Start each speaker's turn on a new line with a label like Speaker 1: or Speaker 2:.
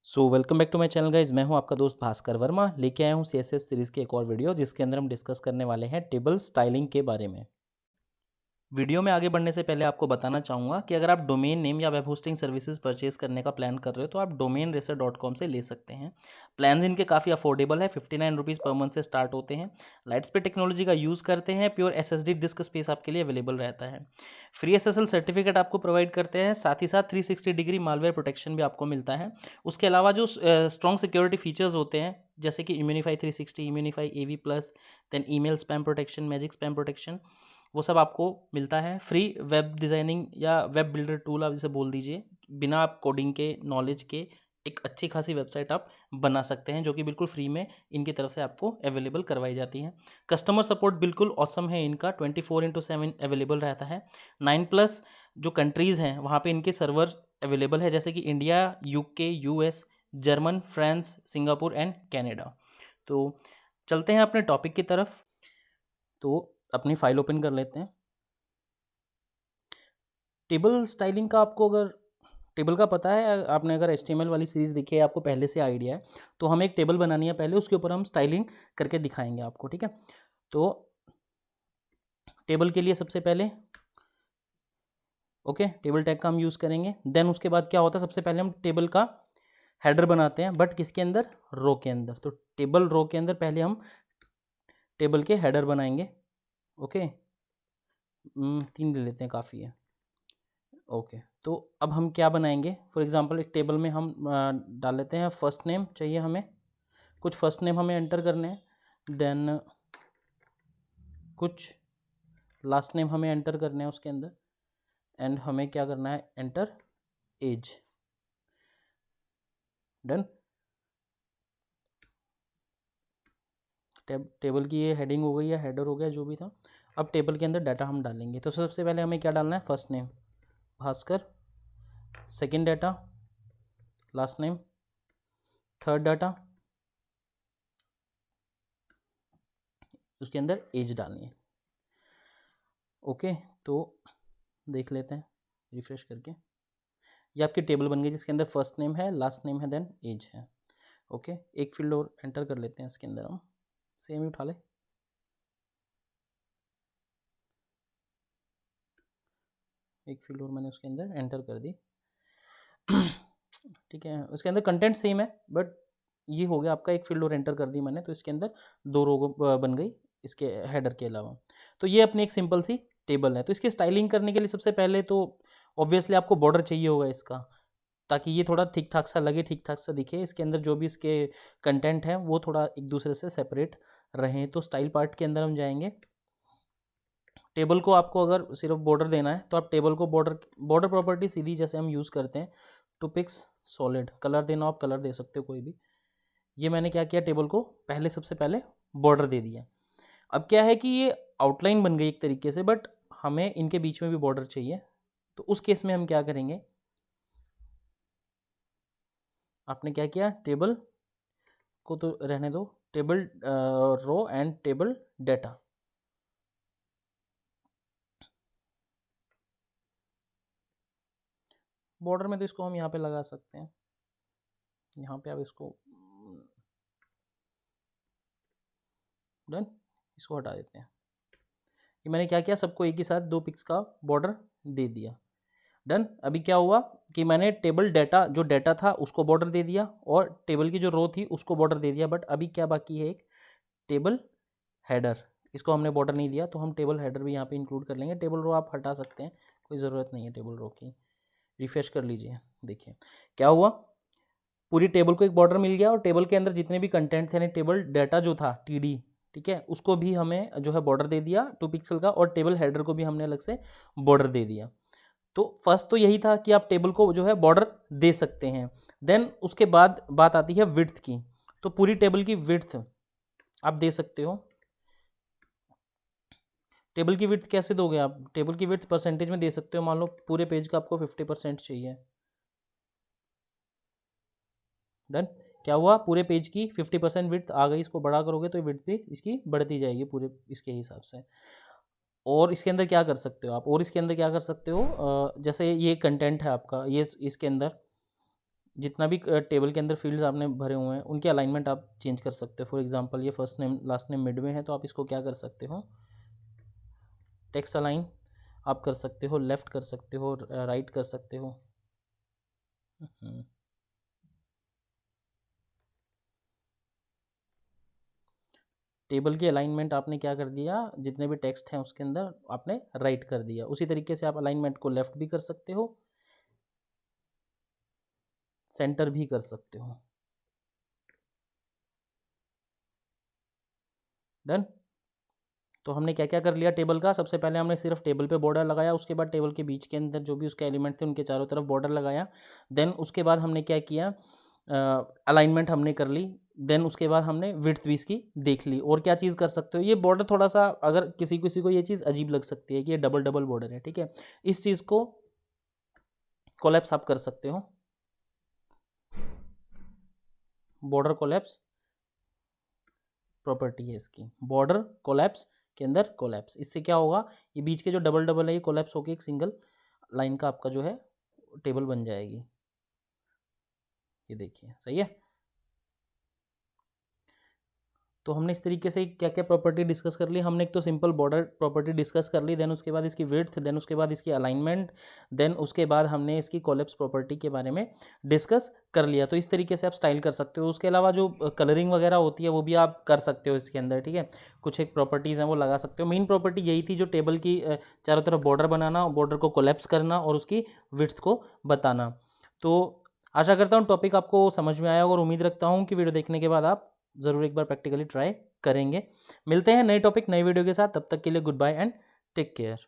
Speaker 1: Welcome back to my channel guys. मैं हूं आपका दोस्त भास्कर वर्मा। लेके आया हूं सीएसएस सीरीज़ की एक और वीडियो जिसके अंदर हम डिस्कस करने वाले हैं टेबल स्टाइलिंग के बारे में। वीडियो में आगे बढ़ने से पहले आपको बताना चाहूँगा कि अगर आप डोमेन नेम या वेब होस्टिंग सर्विसेज परचेज करने का प्लान कर रहे हो तो आप domainracer.com से ले सकते हैं। प्लान्स इनके काफ़ी अफोर्डेबल है, 59 रुपीज़ पर मंथ से स्टार्ट होते हैं। लाइट्सपेड टेक्नोलॉजी का यूज़ करते हैं। प्योर SSD डिस्क स्पेस आपके लिए अवेलेबल रहता है। फ्री SSL सर्टिफिकेट आपको प्रोवाइड करते हैं, साथ ही साथ 360 डिग्री मालवेयर प्रोटेक्शन भी आपको मिलता है। उसके अलावा जो स्ट्रॉन्ग सिक्योरिटी फीचर्स होते हैं जैसे कि Immunify 360, Immunify AV+, then email spam protection, magic spam protection, वो सब आपको मिलता है। फ्री वेब डिज़ाइनिंग या वेब बिल्डर टूल आप इसे बोल दीजिए, बिना आप कोडिंग के नॉलेज के एक अच्छी खासी वेबसाइट आप बना सकते हैं, जो कि बिल्कुल फ्री में इनकी तरफ से आपको अवेलेबल करवाई जाती है। कस्टमर सपोर्ट बिल्कुल ऑसम है इनका, 24/7 अवेलेबल रहता है। 9+ जो कंट्रीज़ हैं वहाँ पे इनके सर्वर्स अवेलेबल है, जैसे कि India, UK, US, German, France, Singapore and Canada. तो चलते हैं अपने टॉपिक की तरफ। तो अपनी फाइल ओपन कर लेते हैं। टेबल स्टाइलिंग का आपको अगर टेबल का पता है, आपने अगर HTML वाली सीरीज़ देखी है, आपको पहले से आइडिया है, तो हमें एक टेबल बनानी है पहले, उसके ऊपर हम स्टाइलिंग करके दिखाएंगे आपको, ठीक है। तो टेबल के लिए सबसे पहले ओके टेबल टैग का हम यूज़ करेंगे। देन उसके बाद क्या होता है, सबसे पहले हम टेबल का हेडर बनाते हैं, बट किसके अंदर, रो के अंदर। तो टेबल रो के अंदर पहले हम टेबल के हेडर बनाएंगे। ओके 3 ले लेते हैं, काफ़ी है। ओके तो अब हम क्या बनाएंगे, फॉर एग्जांपल एक टेबल में हम डाल लेते हैं फर्स्ट नेम, चाहिए हमें कुछ फर्स्ट नेम हमें एंटर करने हैं। देन कुछ लास्ट नेम हमें एंटर करने हैं उसके अंदर। एंड हमें क्या करना है, एंटर एज। डन। टेबल की ये हेडिंग हो गई या हेडर हो गया, जो भी था। अब टेबल के अंदर डाटा हम डालेंगे। तो सबसे पहले हमें क्या डालना है, first name Bhaskar, second data last name, third data उसके अंदर एज डालनी है। ओके तो देख लेते हैं रिफ्रेश करके, ये आपकी टेबल बन गई जिसके अंदर फर्स्ट नेम है, लास्ट नेम है, देन एज है। ओके एक फील्ड और एंटर कर लेते हैं इसके अंदर, हम सेम ही उठा ले। एक फील्ड और मैंने उसके अंदर एंटर कर दी। ठीक है, उसके अंदर कंटेंट सेम है, बट ये हो गया आपका, एक फील्ड और एंटर कर दी मैंने, तो इसके अंदर 2 रो बन गई इसके हेडर के अलावा। तो ये अपनी एक सिंपल सी टेबल है। तो इसकी स्टाइलिंग करने के लिए सबसे पहले तो ऑब्वियसली आपको बॉर्डर चाहिए होगा इसका, ताकि ये थोड़ा ठीक ठाक सा लगे, ठीक ठाक सा दिखे, इसके अंदर जो भी इसके कंटेंट हैं वो थोड़ा एक दूसरे से सेपरेट रहें। तो स्टाइल पार्ट के अंदर हम जाएंगे। टेबल को आपको अगर सिर्फ बॉर्डर देना है तो आप टेबल को बॉर्डर प्रॉपर्टी सीधी जैसे हम यूज़ करते हैं, टू पिक्स सॉलिड, कलर देना आप कलर दे सकते हो कोई भी। ये मैंने क्या किया, टेबल को पहले सबसे पहले बॉर्डर दे दिया। अब क्या है कि ये आउटलाइन बन गई एक तरीके से, बट हमें इनके बीच में भी बॉर्डर चाहिए। तो उस केस में हम क्या करेंगे, आपने क्या किया, टेबल को तो रहने दो, table row and table data. Border में तो इसको हम यहाँ पे लगा सकते हैं, यहाँ पे आप इसको डन, इसको हटा देते हैं। ये मैंने क्या किया, सबको एक ही साथ 2 पिक्स का बॉर्डर दे दिया। डन। अभी क्या हुआ कि मैंने टेबल डेटा, जो डेटा था उसको बॉर्डर दे दिया, और टेबल की जो रो थी उसको बॉर्डर दे दिया। बट अभी क्या बाकी है, एक टेबल हेडर, इसको हमने बॉर्डर नहीं दिया, तो हम टेबल हेडर भी यहाँ पे इंक्लूड कर लेंगे। टेबल रो आप हटा सकते हैं, कोई ज़रूरत नहीं है टेबल रो की। रिफ्रेश कर लीजिए, देखिए क्या हुआ, पूरी टेबल को एक बॉर्डर मिल गया, और टेबल के अंदर जितने भी कंटेंट थे, यानी टेबल डाटा जो था TD, ठीक है, उसको भी हमें जो है बॉर्डर दे दिया 2 पिक्सल का, और टेबल हेडर को भी हमने अलग से बॉर्डर दे दिया। तो फर्स्ट तो यही था कि आप टेबल को जो है बॉर्डर दे सकते हैं। देन उसके बाद बात आती है विड्थ की। तो पूरी टेबल की विड्थ आप दे सकते हो। टेबल की विड्थ कैसे दोगे आप, टेबल की विड्थ परसेंटेज में दे सकते हो। मान लो पूरे पेज का आपको 50% चाहिए। डन। क्या हुआ, पूरे पेज की 50% विड्थ आ गई, इसको बड़ा करोगे तो विड्थ भी इसकी बढ़ती जाएगी पूरे इसके हिसाब से। और इसके अंदर क्या कर सकते हो आप, और इसके अंदर क्या कर सकते हो, जैसे ये कंटेंट है आपका, ये इसके अंदर जितना भी टेबल के अंदर फील्ड्स आपने भरे हुए हैं उनके अलाइनमेंट आप चेंज कर सकते हो। फॉर एग्जांपल ये first name last name mid में है, तो आप इसको क्या कर सकते हो, टेक्स्ट अलाइन आप कर सकते हो, लेफ्ट कर सकते हो, राइट कर सकते हो। टेबल की अलाइनमेंट आपने क्या कर दिया, जितने भी टेक्स्ट हैं उसके अंदर आपने राइट कर दिया। उसी तरीके से आप अलाइनमेंट को लेफ्ट भी कर सकते हो, सेंटर भी कर सकते हो। डन। तो हमने क्या क्या कर लिया टेबल का, सबसे पहले हमने सिर्फ टेबल पे बॉर्डर लगाया, उसके बाद टेबल के बीच के अंदर जो भी उसके एलिमेंट थे उनके चारों तरफ बॉर्डर लगाया। देन उसके बाद हमने क्या किया, अलाइनमेंट हमने कर ली। देन उसके बाद हमने विड्थ भी इसकी देख ली। और क्या चीज़ कर सकते हो, ये बॉर्डर थोड़ा सा अगर किसी किसी को ये चीज़ अजीब लग सकती है कि ये डबल डबल बॉर्डर है, ठीक है, इस चीज़ को कोलैप्स आप कर सकते हो, बॉर्डर कोलैप्स प्रॉपर्टी है इसकी, बॉर्डर कोलैप्स के अंदर कोलैप्स। इससे क्या होगा, ये बीच के जो डबल डबल है ये कोलैप्स होकर एक सिंगल लाइन का आपका जो है टेबल बन जाएगी। ये देखिए सही है। तो हमने इस तरीके से क्या क्या प्रॉपर्टी डिस्कस कर ली। हमने एक तो सिंपल बॉर्डर प्रॉपर्टी डिस्कस कर ली, देन उसके बाद इसकी विड्थ, देन उसके बाद इसकी अलाइनमेंट, देन उसके बाद हमने इसकी कोलैप्स प्रॉपर्टी के बारे में डिस्कस कर लिया। तो इस तरीके से आप स्टाइल कर सकते हो। उसके अलावा जो कलरिंग वगैरह होती है वो भी आप कर सकते हो इसके अंदर, ठीक है, कुछ एक प्रॉपर्टीज़ हैं वो लगा सकते हो। मेन प्रॉपर्टी यही थी जो टेबल की चारों तरफ बॉर्डर बनाना, बॉर्डर को कोलैप्स करना और उसकी विड्थ को बताना। तो आशा करता हूँ टॉपिक आपको समझ में आया और उम्मीद रखता हूँ कि वीडियो देखने के बाद आप ज़रूर एक बार प्रैक्टिकली ट्राई करेंगे। मिलते हैं नए टॉपिक नए वीडियो के साथ, तब तक के लिए good bye and take care.